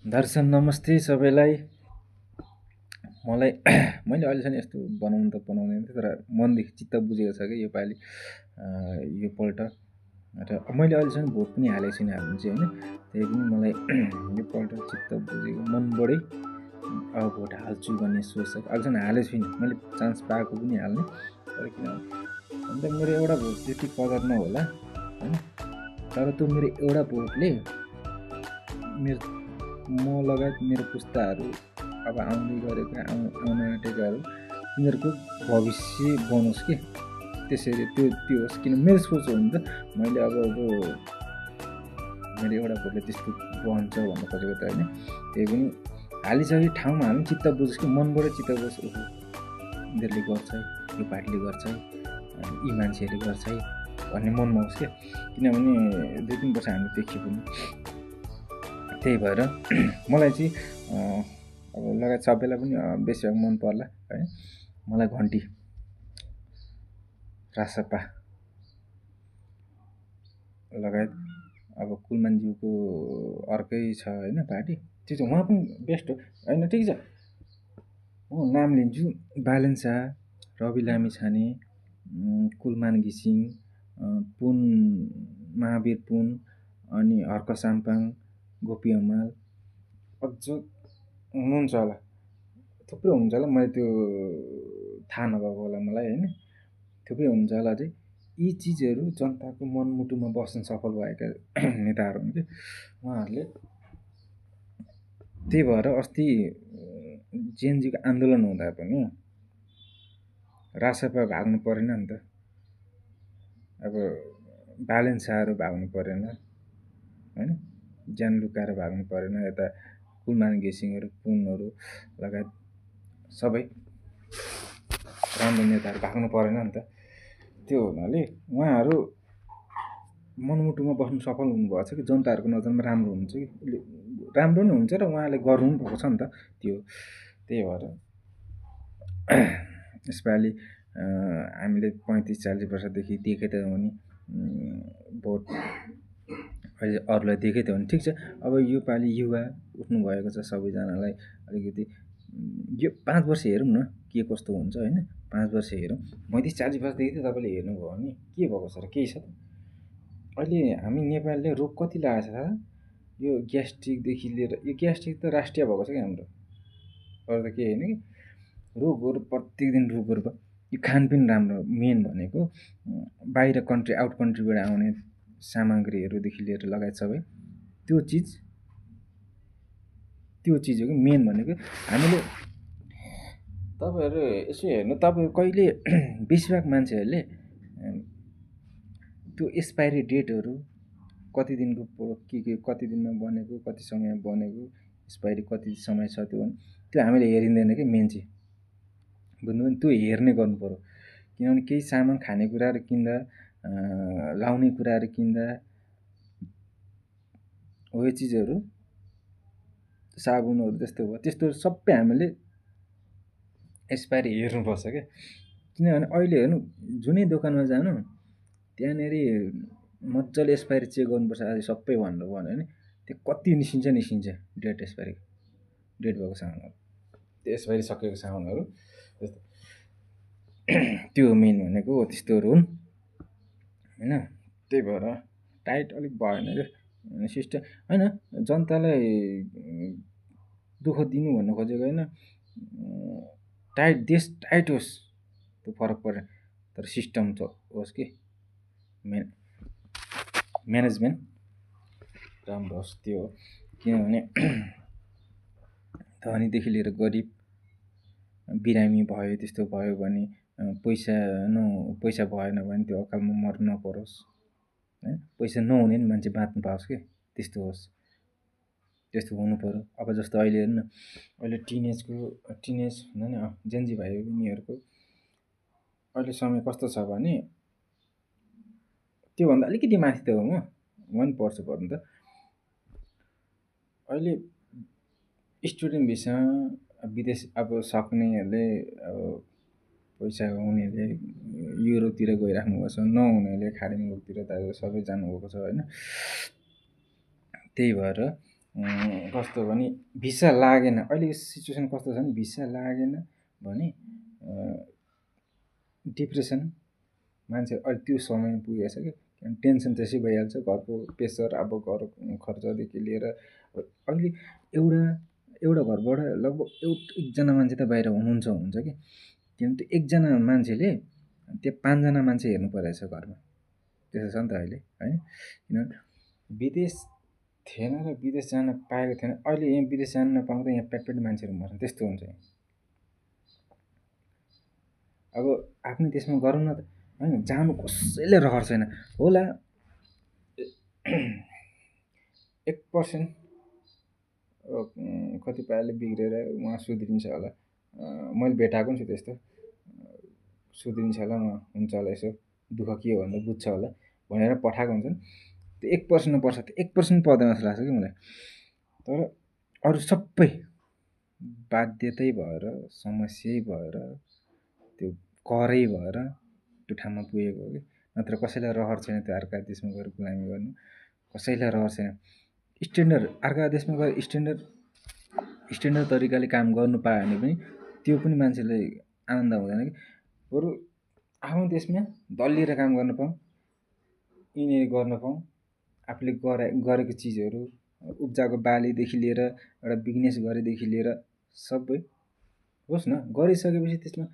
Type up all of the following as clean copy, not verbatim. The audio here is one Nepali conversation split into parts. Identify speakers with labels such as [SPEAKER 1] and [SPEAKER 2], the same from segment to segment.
[SPEAKER 1] दर्शन नमस्ते सबैलाई। मलाई मैले अहिलेसम्म यस्तो बनाउनु त बनाउँदैन थिएँ, तर मनदेखि चित्त बुझेको छ कि योपालि योपल्ट र मैले अहिलेसम्म भोट पनि हालेको छुइनँ हाल्नु चाहिँ होइन। त्यही पनि मलाई योपल्ट चित्त बुझेको मनबाटै अब भोट हाल्छु भन्ने सोच छ। अहिलेसम्म हालेको छुइनँ, मैले चान्स पाएको पनि हाल्ने, तर किनभने अन्त मेरो एउटा भोट त्यति कदर नहोला होइन, तर त्यो मेरो एउटा भोटले मेरो म लगायत मेरो पुस्ताहरू अब आउँदै गरेका आउन आँटेकाहरू तिनीहरूको भविष्य बनोस् कि त्यसरी त्यो होस्। किन मेरो सोच हो नि त, मैले अब मेरो एउटा भोटले त्यस्तो बन्छ भन्नु खोजेको त होइन। त्यही पनि हालिसके ठाउँमा हाल्नु, चित्त बुझोस् कि मनबाट चित्त बुझोस्, ओहो यिनीहरूले गर्छ है, यो पार्टीले गर्छ है, यी मान्छेहरूले गर्छ है भन्ने मनमा होस् क्या। किनभने 2-3 वर्ष हामी देखियो पनि। त्यही भएर मलाई चाहिँ अब लगायत सबैलाई पनि बेसी मन पर्ला है। मलाई घन्टी रासपा लगायत अब कुलमानज्यूको अर्कै छ होइन पार्टी, त्यो चाहिँ उहाँ पनि बेस्ट हो होइन, ठिक छ। म नाम लिन्छु, बालेन शाह, रवि लामिछाने, कुलमान घिसिङ, पुन महावीर पुन, अनि हर्क साम्पाङ, गोपी हमाल, अझ हुनुहुन्छ होला, थुप्रै हुनुहुन्छ होला, मैले त्यो थाहा नभएको होला मलाई होइन, थुप्रै हुनुहुन्छ होला चाहिँ। यी चिजहरू जनताको मनमुटुमा बस्न सफल भएका नेताहरू हुन् कि उहाँहरूले। त्यही भएर अस्ति जेएनजीको आन्दोलन हुँदा पनि रासपा भाग्नु परेन नि त, अब बालेन शाहहरू भाग्नु परेन होइन, ज्यान लुकाएर भाग्नु परेन। यता कुलमान घिसिङहरू, पुनहरू लगायत सबै राम्रो नेताहरू भाग्नु परेन नि त। त्यो हुनाले उहाँहरू मनमुटुमा बस्नु सफल हुनुभएको छ कि जनताहरूको नजरमा राम्रो हुन्छ कि, राम्रो नै हुन्छ र उहाँले गर्नु पनि भएको छ नि त त्यो। त्यही भएर यसपालि हामीले 35-40 वर्षदेखि देखेको त हो नि भोट अहिले अरूलाई देखेको थियो भने ठिक छ। अब योपालि युवा उठ्नु भएको छ, सबैजनालाई अलिकति यो 5 वर्ष हेरौँ न के कस्तो हुन्छ होइन। 5 वर्ष हेरौँ, 35-40 वर्षदेखि त तपाईँले हेर्नुभयो भने के भएको छ र, केही छ त। अहिले हामी नेपालले रोग कति लागेको छ थाहा, यो ग्यास्ट्रिकदेखि लिएर, यो ग्यास्ट्रिक त राष्ट्रिय भएको छ कि हाम्रो, अरू त केही होइन कि। रोगहरू प्रत्येक दिन रोगहरू भयो। यो खानपिन राम्रो, मेन भनेको बाहिर कन्ट्री आउट कन्ट्रीबाट आउने सामग्रीहरूदेखि लिएर लगायत सबै त्यो चिज हो कि मेन भनेको। हामीले तपाईँहरू यसो हेर्नु, तपाईँ कहिले बेसीभाग मान्छेहरूले त्यो एक्सपायरी डेटहरू कति दिनको के कति दिनमा बनेको, कति समयमा बनेको, एक्सपायरी कति समय छ त्यो हामीले हेरिँदैन कि मेन चाहिँ, बुझ्नुभयो नि। त्यो हेर्ने गर्नु पऱ्यो। किनभने केही सामान खानेकुराहरू किन्दा, लाउने कुराहरू किन्दा, हो यो चिजहरू साबुनहरू त्यस्तो भयो, त्यस्तोहरू सबै हामीले एक्सपायरी हेर्नुपर्छ क्या। किनभने अहिले हेर्नु, जुनै दोकानमा जानु त्यहाँनिर मजाले एक्सपायरी चेक गर्नुपर्छ। आज सबै भनेर भन्यो भने त्यो कति निस्किन्छ डेट एक्सपायरी, डेट भएको सामानहरू, त्यो एक्सपायरी सकेको सामानहरू त्यो मेन भनेको त्यस्तोहरू हुन् होइन। त्यही भएर टाइट अलिक भएन क्या सिस्टम होइन। जनतालाई दुःख दिनु भन्नु खोजेको होइन, देश टाइट होस् त्यो फरक परेन, तर सिस्टम त होस् कि म्यानेजमेन्ट राम्रो होस्, त्यो हो। किनभने धनीदेखि लिएर गरिब बिरामी भयो, त्यस्तो भयो भने पैसा भएन भने त्यो अकालमा मर्नु नपरोस् होइन। पैसा नहुने नि मान्छे बाँच्नु पाओस् कि, त्यस्तो होस्, त्यस्तो हुनु पऱ्यो। अब जस्तो अहिले हेर्नु न, अहिले टिनेज भन्दा नि जेन्जी भाइ यिनीहरूको अहिले समय कस्तो छ भने त्योभन्दा अलिकति माथि त हो म पढ्छु पर्नु त। अहिले स्टुडेन्ट भिसा विदेश अब सक्नेहरूले, अब पैसा हुनेहरूले युरोपतिर गइराख्नु भएको छ, नहुनेहरूले खाडी मुलुकतिर त सबै जानुभएको छ होइन। त्यही भएर कस्तो भने भिसा लागेन, अहिलेको सिचुएसन कस्तो छ भने भिसा लागेन भने डिप्रेसन मान्छे अहिले त्यो समयमा पुगेको छ कि टेन्सन त्यसै भइहाल्छ, घरको प्रेसर, अब घर खर्चदेखि लिएर अहिले एउटा एउटा घरबाट लगभग एकजना मान्छे त बाहिर हुन्छ कि, किनभने त्यो एकजना मान्छेले त्यो 5जना मान्छे हेर्नु परेको छ घरमा, त्यसो छ नि त अहिले होइन। किनभने विदेश थिएन र विदेश जान पाएको थिएन, अहिले यहाँ विदेश जान नपाउँदा यहाँ प्याटप्याट मान्छेहरू मर्छन्, त्यस्तो हुन्छ यहाँ। अब आफ्नो देशमा गरौँ न त होइन, जानु कसैले रहर छैन होला। 1% कतिपयले बिग्रेर उहाँ सुध्रिन्छ होला, मैले भेटाएको पनि छु त्यस्तो, सुध्रिन्छ होला, उहाँ हुन्छ होला, यसो दुःख के हो भनेर बुझ्छ होला भनेर पठाएको हुन्छन्। त्यो 1% पर्छ, त्यो 1% पर्दैन जस्तो लाग्छ कि मलाई। तर अरू सबै बाध्यतै भएर, समस्यै भएर, त्यो करै भएर त्यो ठाउँमा पुगेको हो कि, नत्र कसैलाई रहर छैन त्यो अर्का देशमा गएर गुलामी गर्नु, कसैलाई रहर छैन। स्ट्यान्डर्ड अर्का देशमा गएर स्ट्यान्डर्ड तरिकाले काम गर्नु पायो भने पनि त्यो पनि मान्छेलाई आनन्द हुँदैन कि, बरु आफ्नो देशमा दल्लिएर काम गर्न पाऊँ, यिनीहरू गर्न पाऊँ, आफूले गरेको चिजहरू, उब्जाको बालीदेखि लिएर एउटा बिजनेस गरेदेखि लिएर सबै होस् न, गरिसकेपछि त्यसमा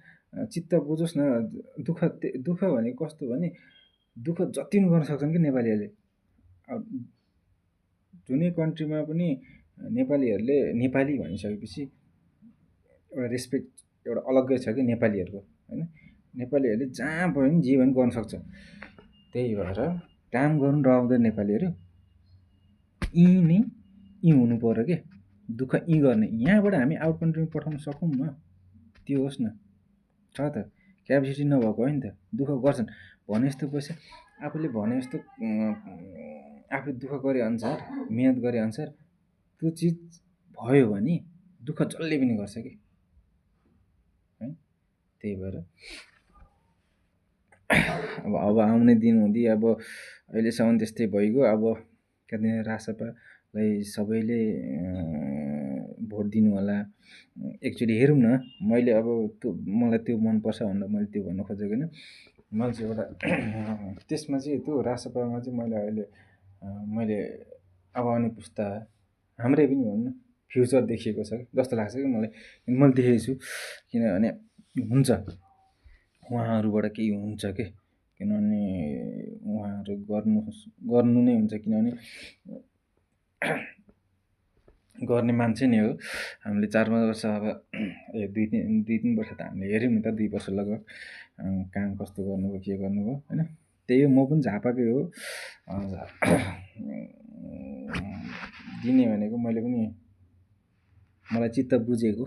[SPEAKER 1] चित्त बुझोस् न। दुःख भनेको कस्तो भने दुःख जति पनि गर्न सक्छन् कि नेपालीहरूले। अब जुनै कन्ट्रीमा पनि नेपालीहरूले नेपाली भनिसकेपछि एउटा रेस्पेक्ट एउटा अलग्गै छ कि नेपालीहरूको होइन। नेपालीहरूले जहाँ भयो भने जे पनि गर्न सक्छ, त्यही भएर काम गर्नु रहँदैन नेपालीहरू। यी हुनु पर्यो कि दुःख यी गर्ने, यहाँबाट हामी आउट कन्ट्रीमा पठाउन सकौँ न, त्यो होस् न। छ त क्यापेसिटी नभएको होइन त, दुःख गर्छन् भने जस्तो पैसा आफूले भने जस्तो आफूले दुःख गरे अनुसार, मिहिनेत गरे अनुसार त्यो चिज भयो भने दुःख जसले पनि गर्छ कि है। त्यही भएर अब आउने दिन हुँदी अब अहिलेसम्म त्यस्तै भइगयो। अब कहाँदेखि रासपालाई सबैले भोट दिनु होला। एक्चुअली हेरौँ न, मैले अब मलाई त्यो मनपर्छ भनेर मैले त्यो भन्न खोजेको होइन। मैले चाहिँ एउटा त्यसमा चाहिँ त्यो रासपामा चाहिँ मैले अब आउने पुस्ता हाम्रै पनि भनौँ न फ्युचर देखिएको छ जस्तो लाग्छ कि मलाई देखेको छु। किनभने हुन्छ उहाँहरूबाट केही हुन्छ कि, किनभने उहाँहरू गर्नु नै हुन्छ, किनभने गर्ने मान्छे नै हो। हामीले 4-5 वर्ष अब 2-3 वर्ष त हामीले हेऱ्यौँ नि त, 2 वर्ष लगभग काम कस्तो गर्नुभयो के गर्नुभयो होइन। त्यही हो, म पनि झापाकै हो। दिने भनेको मैले पनि मलाई चित्त बुझेको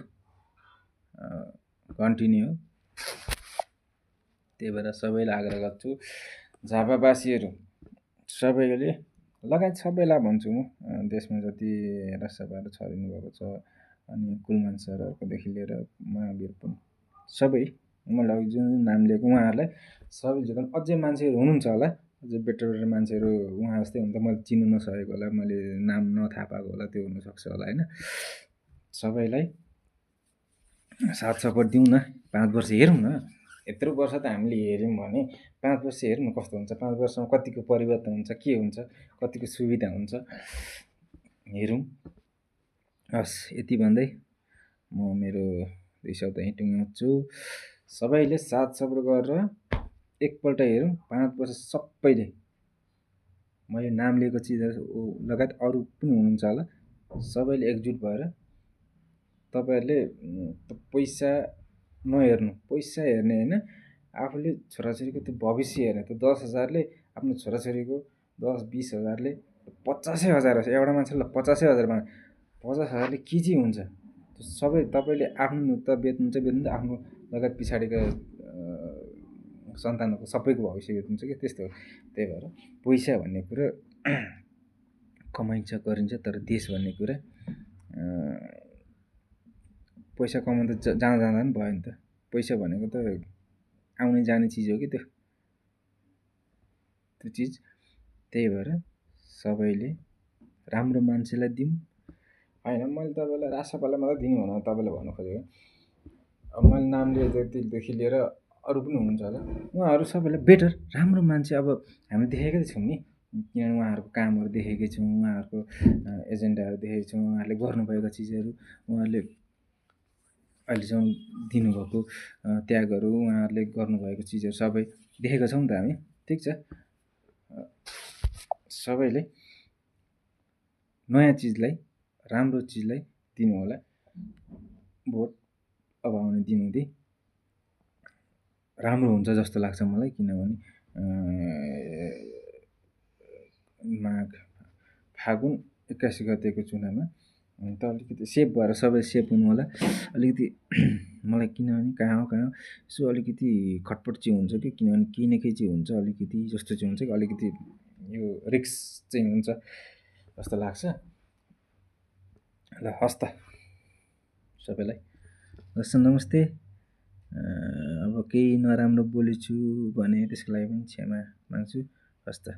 [SPEAKER 1] कन्टिन्यू हो। त्यही भएर सबैलाई आग्रह गर्छु, झापावासीहरू सबैले लगायत सबैलाई भन्छु म, देशमा जति रासपाहरू छरिनु भएको छ, अनि कुलमान सरहरूकोदेखि लिएर महावीर पनि सबै, मैले अघि जुन नाम लिएको उहाँहरूलाई सबै जोगान। अझै मान्छेहरू हुनुहुन्छ होला, अझै बेटर मान्छेहरू उहाँ जस्तै हुनु त मैले चिन्नु नसकेको होला, मैले नाम नथाहा पाएको होला, त्यो हुनसक्छ होला होइन। सबैलाई साथ सपोर्ट दिउँ न, 5 वर्ष हेरौँ न। यत्रो वर्ष त हामीले हेऱ्यौँ भने 5 वर्ष हेरौँ न कस्तो हुन्छ, 5 वर्षमा कतिको परिवर्तन हुन्छ, के हुन्छ, कतिको सुविधा हुन्छ हेरौँ। हस्, यति भन्दै म मेरो 2 शब्द यहीँ टुङ्ग्याउँछु। सबैले साथ सपोर्ट गरेर एकपल्ट हेरौँ, 5 वर्ष सबैले, मैले नाम लिएको चिजहरू लगायत अरू पनि हुनुहुन्छ होला, सबैले एकजुट भएर तपाईँहरूले पैसा नहेर्नु, पैसा हेर्ने होइन, आफूले छोराछोरीको त्यो भविष्य हेर्ने। त्यो 10,000ले आफ्नो छोराछोरीको 10-20 हजारले 50,000 होस्, एउटा मान्छेले 50,000 50,000ले के चाहिँ हुन्छ, सबै तपाईँले आफ्नो त बेच्नुहुन्छ त आफ्नो लगायत पछाडिको सन्तानहरूको सबैको भविष्य बेच्नुहुन्छ कि, त्यस्तो हो। त्यही भएर पैसा भन्ने कुरा कमाइन्छ गरिन्छ, तर देश भन्ने कुरा पैसा कमाउनु त जाँदा पनि भयो नि त। पैसा भनेको त आउने जाने चिज हो कि त्यो चिज। त्यही भएर सबैले राम्रो मान्छेलाई दिउँ, होइन मैले तपाईँलाई राजसपालाई मात्रै दिनु भनेर तपाईँलाई भन्नु खोजेको। अब मैले नाम लिए जतिदेखि लिएर अरू पनि हुनुहुन्छ होला, उहाँहरू सबैलाई बेटर राम्रो मान्छे। अब हामी देखेकै छौँ नि, किनभने उहाँहरूको कामहरू देखेकै छौँ, उहाँहरूको एजेन्डाहरू देखेको छौँ, उहाँहरूले गर्नुभएका चिजहरू, उहाँहरूले अहिलेसम्म दिनुभएको त्यागहरू, उहाँहरूले गर्नुभएको चिजहरू सबै देखेका छौँ नि त हामी। ठिक छ, सबैले नयाँ चिजलाई, राम्रो चिजलाई दिनु होला भोट। अब आउने दिनहुँदी राम्रो हुन्छ जस्तो लाग्छ मलाई, किनभने माघ फागुन 81 गतेको चुनावमा त अलिकति सेफ भएर सबै सेफ हुनु होला। अलिकति मलाई किनभने कहाँ हो यसो अलिकति खटपट चाहिँ हुन्छ कि, किनभने केही न केही चाहिँ हुन्छ अलिकति जस्तो चाहिँ हुन्छ कि, अलिकति यो रिक्स चाहिँ हुन्छ जस्तो लाग्छ। ल हस् त सबैलाई हस्, नमस्ते। अब केही नराम्रो बोलेछु भने त्यसको लागि पनि क्षमा माग्छु। हस् त।